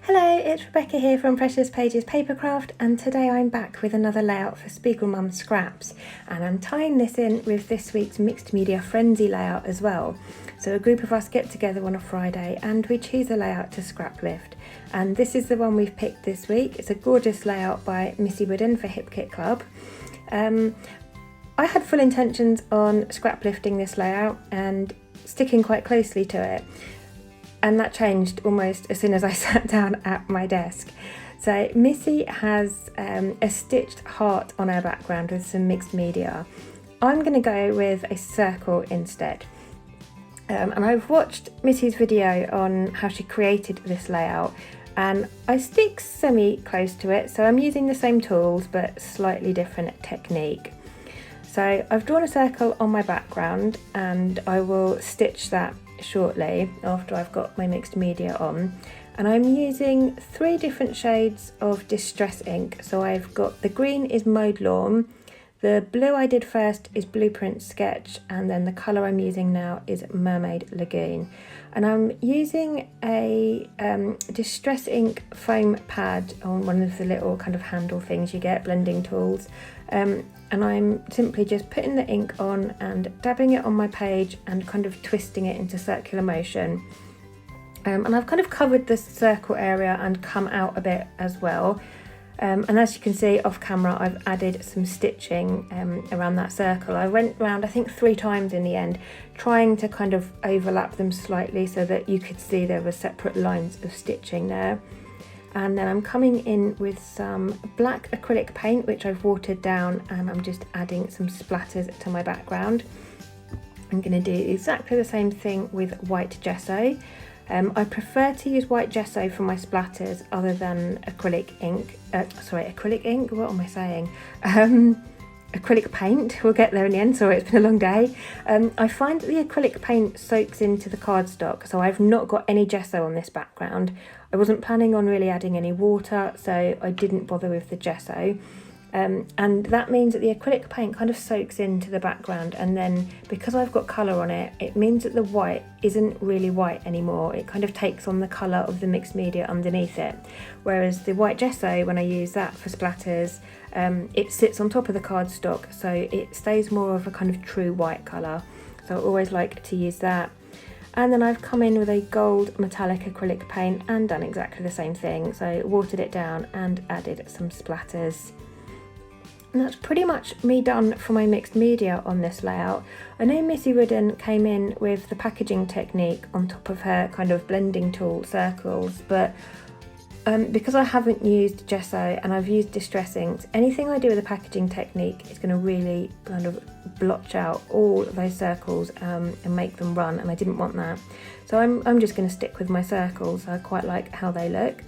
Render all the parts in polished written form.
Hello, it's Rebecca here from Precious Pages Papercraft, and today I'm back with another layout for SpiegelMom Scraps, and I'm tying this in with this week's Mixed Media Frenzy layout as well. So a group of us get together on a Friday and we choose a layout to scrap lift, and this is the one we've picked this week. It's a gorgeous layout by Missy Whidden for Hip Kit Club. I had full intentions on scrap lifting this layout and sticking quite closely to it. And that changed almost as soon as I sat down at my desk. So Missy has a stitched heart on her background with some mixed media. I'm going to go with a circle instead. And I've watched Missy's video on how she created this layout, and I stick semi-close to it, so I'm using the same tools but slightly different technique. So I've drawn a circle on my background and I will stitch that shortly after I've got my mixed media on, and I'm using 3 different shades of distress ink. So I've got the green is Mowed Lawn, the blue I did first is Blueprint Sketch, and then the colour I'm using now is Mermaid Lagoon. And I'm using a distress ink foam pad on one of the little kind of handle things you get, blending tools, and I'm simply just putting the ink on and dabbing it on my page and kind of twisting it into circular motion. And I've kind of covered the circle area and come out a bit as well. And as you can see off camera, I've added some stitching around that circle. I went around I think 3 times in the end, trying to kind of overlap them slightly so that you could see there were separate lines of stitching there. And then I'm coming in with some black acrylic paint, which I've watered down, and I'm just adding some splatters to my background. I'm going to do exactly the same thing with white gesso. I prefer to use white gesso for my splatters other than acrylic ink. Acrylic ink? What am I saying? Acrylic paint. We'll get there in the end. Sorry, it's been a long day. I find that the acrylic paint soaks into the cardstock, so I've not got any gesso on this background. I wasn't planning on really adding any water, so I didn't bother with the gesso. And that means that the acrylic paint kind of soaks into the background, and then because I've got colour on it, it means that the white isn't really white anymore. It kind of takes on the colour of the mixed media underneath it. Whereas the white gesso, when I use that for splatters, it sits on top of the cardstock, so it stays more of a kind of true white colour. So I always like to use that. And then I've come in with a gold metallic acrylic paint and done exactly the same thing. So watered it down and added some splatters. And that's pretty much me done for my mixed media on this layout. I know Missy Whidden came in with the packaging technique on top of her kind of blending tool circles, but because I haven't used gesso and I've used distress inks, anything I do with the packaging technique is going to really kind of blotch out all of those circles and make them run, and I didn't want that. So I'm just going to stick with my circles. I quite like how they look.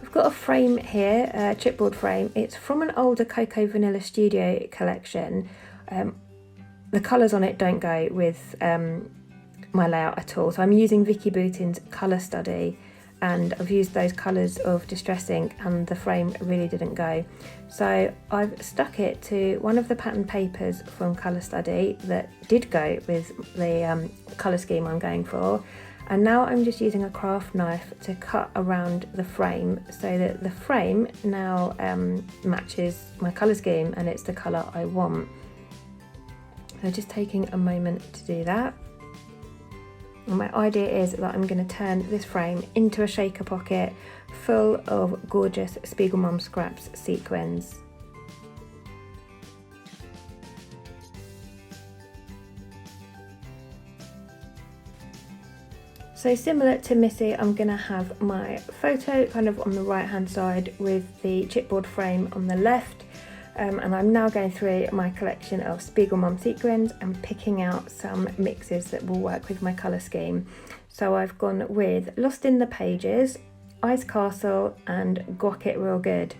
I've got a frame here, a chipboard frame. It's from an older Cocoa Vanilla Studio collection. The colours on it don't go with my layout at all, so I'm using Vicki Boutin's Colour Study, and I've used those colours of distress ink, and the frame really didn't go. So I've stuck it to one of the pattern papers from Colour Study that did go with the colour scheme I'm going for. And now I'm just using a craft knife to cut around the frame so that the frame now matches my colour scheme and it's the colour I want. So just taking a moment to do that. And my idea is that I'm going to turn this frame into a shaker pocket full of gorgeous SpiegelMom Scraps sequins. So similar to Missy, I'm going to have my photo kind of on the right hand side with the chipboard frame on the left. And I'm now going through my collection of SpiegelMom sequins and picking out some mixes that will work with my colour scheme. So I've gone with Lost in the Pages, Ice Castle and Guac It Real Good.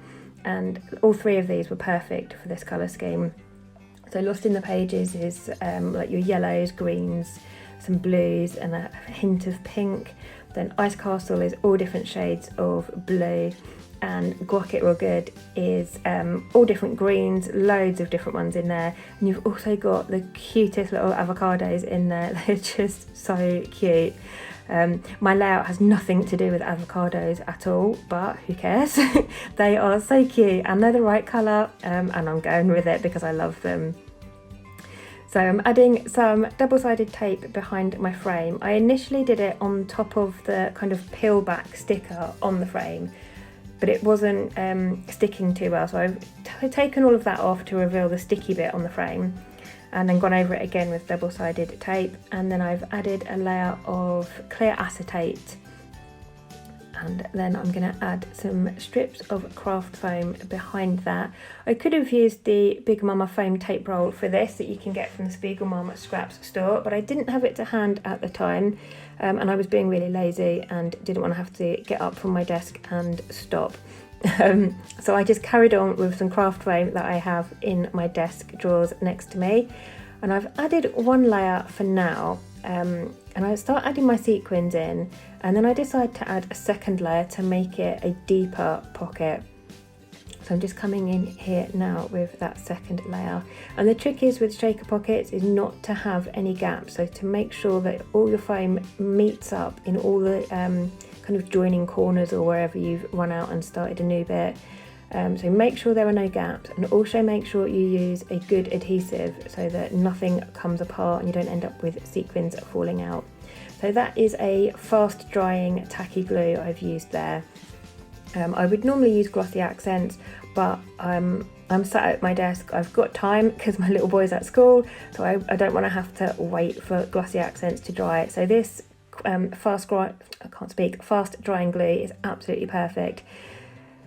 And all 3 of these were perfect for this colour scheme. So Lost in the Pages is like your yellows, greens, some blues and a hint of pink. Then Ice Castle is all different shades of blue, and Guac It Real Good is all different greens, loads of different ones in there. And you've also got the cutest little avocados in there. They're just so cute. My layout has nothing to do with avocados at all, but who cares? They are so cute and they're the right colour, and I'm going with it because I love them. So I'm adding some double-sided tape behind my frame. I initially did it on top of the kind of peel back sticker on the frame, but it wasn't sticking too well, so I've taken all of that off to reveal the sticky bit on the frame, and then gone over it again with double-sided tape, and then I've added a layer of clear acetate, and then I'm going to add some strips of craft foam behind that. I could have used the Big Mama foam tape roll for this that you can get from the SpiegelMom Scraps store, but I didn't have it to hand at the time, and I was being really lazy and didn't want to have to get up from my desk and stop. So I just carried on with some craft foam that I have in my desk drawers next to me, and I've added one layer for now, and I start adding my sequins in, and then I decide to add a second layer to make it a deeper pocket. So I'm just coming in here now with that second layer, and the trick is with shaker pockets is not to have any gaps, so to make sure that all your foam meets up in all the kind of joining corners or wherever you've run out and started a new bit. So make sure there are no gaps, and also make sure you use a good adhesive so that nothing comes apart and you don't end up with sequins falling out. So that is a fast drying tacky glue I've used there. I would normally use glossy accents, but I'm sat at my desk, I've got time because my little boy's at school, so I don't want to have to wait for glossy accents to dry. So this fast drying glue is absolutely perfect.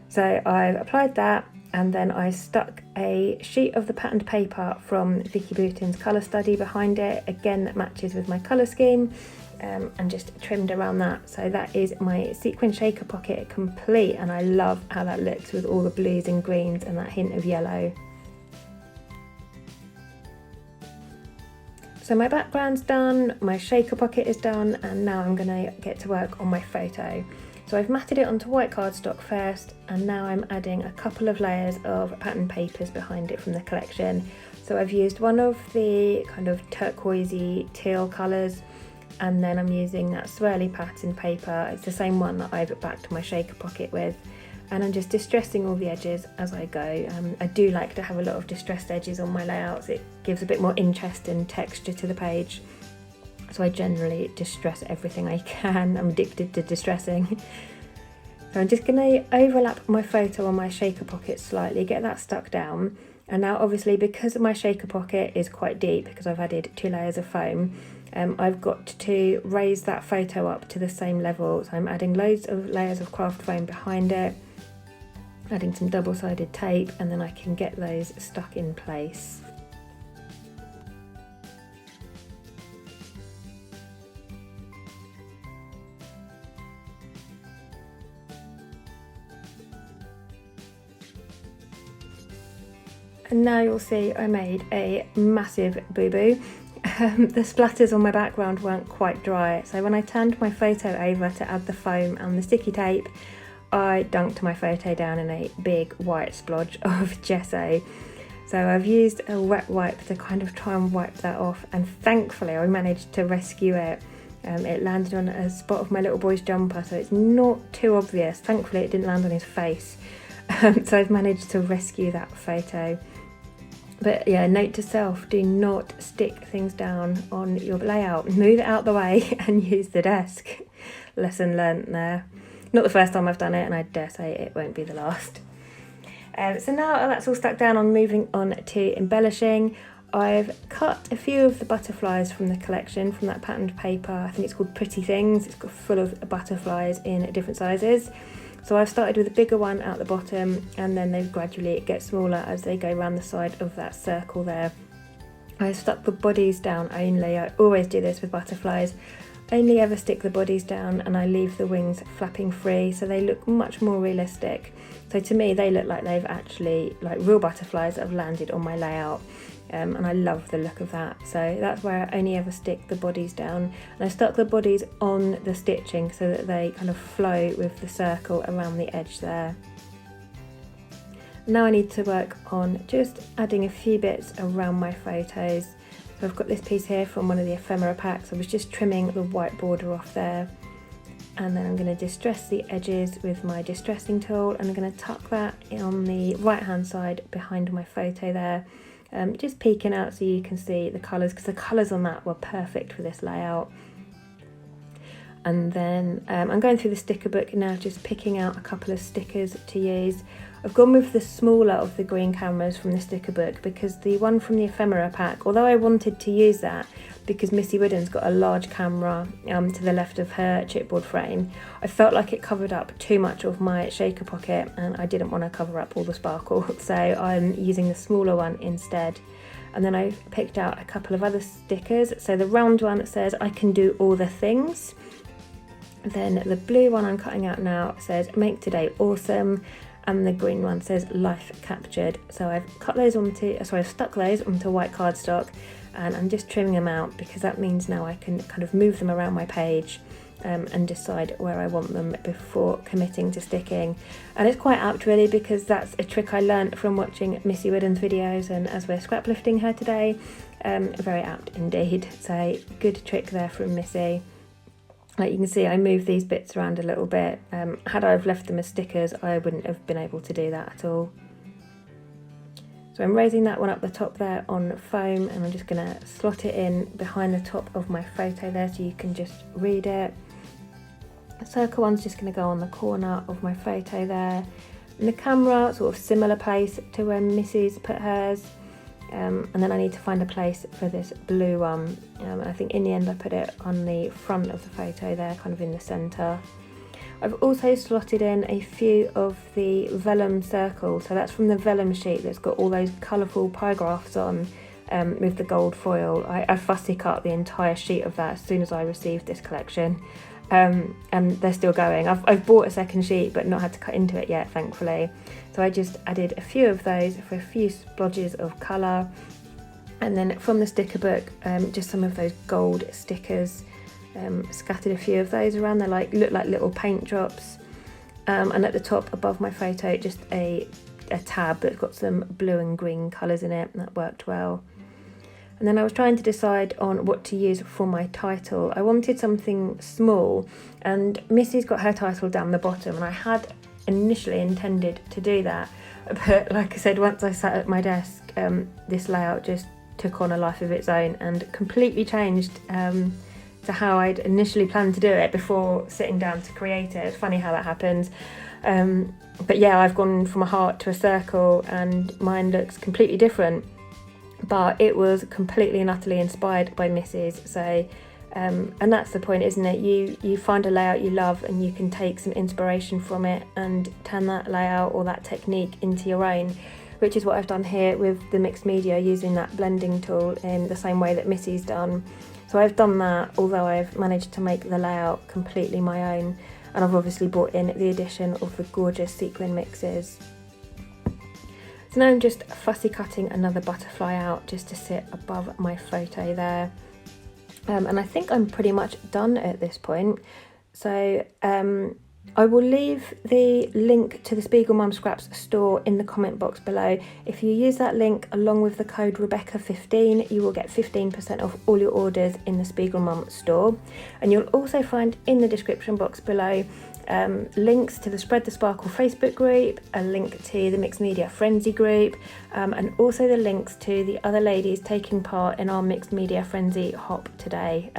So I've applied that, and then I stuck a sheet of the patterned paper from Vicki Boutin's colour study behind it, again that matches with my colour scheme, and just trimmed around that. So that is my sequin shaker pocket complete, and I love how that looks with all the blues and greens and that hint of yellow. So my background's done, my shaker pocket is done, and now I'm going to get to work on my photo. So I've matted it onto white cardstock first, and now I'm adding a couple of layers of pattern papers behind it from the collection. So I've used one of the kind of turquoisey teal colours, and then I'm using that swirly pattern paper. It's the same one that I've backed my shaker pocket with, and I'm just distressing all the edges as I go. I do like to have a lot of distressed edges on my layouts. It gives a bit more interest and texture to the page. So I generally distress everything I can. I'm addicted to distressing. So I'm just going to overlap my photo on my shaker pocket slightly, get that stuck down. And now obviously, because my shaker pocket is quite deep, because I've added 2 layers of foam, I've got to raise that photo up to the same level. So I'm adding loads of layers of craft foam behind it, adding some double-sided tape, and then I can get those stuck in place. And now you'll see I made a massive boo-boo. The splatters on my background weren't quite dry, so when I turned my photo over to add the foam and the sticky tape, I dunked my photo down in a big white splodge of gesso. So I've used a wet wipe to kind of try and wipe that off, and thankfully I managed to rescue it. It landed on a spot of my little boy's jumper, so it's not too obvious. Thankfully it didn't land on his face. So I've managed to rescue that photo. But yeah, note to self, do not stick things down on your layout. Move it out the way and use the desk. Lesson learnt there. Not the first time I've done it, and I dare say it won't be the last. So now that's all stuck down, I'm moving on to embellishing. I've cut a few of the butterflies from the collection, from that patterned paper. I think it's called Pretty Things. It's got full of butterflies in different sizes. So I've started with a bigger one at the bottom, and then they gradually get smaller as they go around the side of that circle there. I stuck the bodies down only. I always do this with butterflies. Only ever stick the bodies down, and I leave the wings flapping free, so they look much more realistic. So to me, they look like they've actually, like real butterflies that have landed on my layout. and I love the look of that. So that's where I only ever stick the bodies down, and I stuck the bodies on the stitching so that they kind of flow with the circle around the edge there. Now I need to work on just adding a few bits around my photos. So I've got this piece here from one of the ephemera packs. I was just trimming the white border off there, and then I'm going to distress the edges with my distressing tool, and I'm going to tuck that on the right hand side behind my photo there, just peeking out so you can see the colours, because the colours on that were perfect for this layout. And then I'm going through the sticker book now, just picking out a couple of stickers to use. I've gone with the smaller of the green cameras from the sticker book, because the one from the ephemera pack, although I wanted to use that because Missy Whidden's got a large camera to the left of her chipboard frame, I felt like it covered up too much of my shaker pocket and I didn't want to cover up all the sparkle, so I'm using the smaller one instead. And then I picked out a couple of other stickers. So the round one says I can do all the things. Then the blue one I'm cutting out now says make today awesome, and the green one says life captured. So I've stuck those onto white cardstock, and I'm just trimming them out because that means now I can kind of move them around my page and decide where I want them before committing to sticking. And it's quite apt really, because that's a trick I learnt from watching Missy Whidden's videos, and as we're scrap lifting her today, very apt indeed. So good trick there from Missy. Like you can see, I moved these bits around a little bit. Had I have left them as stickers, I wouldn't have been able to do that at all. So I'm raising that one up the top there on foam, and I'm just going to slot it in behind the top of my photo there so you can just read it. The circle one's just going to go on the corner of my photo there. And the camera, sort of similar place to where Missy's put hers. And then I need to find a place for this blue one. I think in the end I put it on the front of the photo there, kind of in the centre. I've also slotted in a few of the vellum circles, so that's from the vellum sheet that's got all those colourful pie graphs on with the gold foil. I fussy cut the entire sheet of that as soon as I received this collection, and they're still going. I've bought a second sheet but not had to cut into it yet, thankfully. So I just added a few of those for a few splodges of colour, and then from the sticker book, just some of those gold stickers. Scattered a few of those around. They look like little paint drops, and at the top above my photo just a tab that's got some blue and green colours in it, and that worked well. And then I was trying to decide on what to use for my title. I wanted something small, and Missy's got her title down the bottom, and I had initially intended to do that, but like I said, once I sat at my desk, this layout just took on a life of its own and completely changed to how I'd initially planned to do it before sitting down to create it. It's funny how that happens. But yeah, I've gone from a heart to a circle, and mine looks completely different. But it was completely and utterly inspired by Missy's. So, and that's the point, isn't it? You find a layout you love, and you can take some inspiration from it and turn that layout or that technique into your own, which is what I've done here with the mixed media, using that blending tool in the same way that Missy's done. So I've done that, although I've managed to make the layout completely my own, and I've obviously brought in the addition of the gorgeous sequin mixes. So now I'm just fussy cutting another butterfly out just to sit above my photo there. And I think I'm pretty much done at this point. So I will leave the link to the SpiegelMom Scraps store in the comment box below. If you use that link along with the code Rebecca15, you will get 15% off all your orders in the SpiegelMom store. And you'll also find in the description box below links to the Spread the Sparkle Facebook group, a link to the Mixed Media Frenzy group, and also the links to the other ladies taking part in our Mixed Media Frenzy hop today,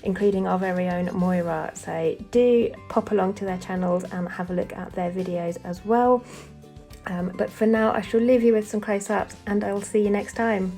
including our very own Moira. So do pop along to their channels and have a look at their videos as well. But for now, I shall leave you with some close-ups, and I will see you next time.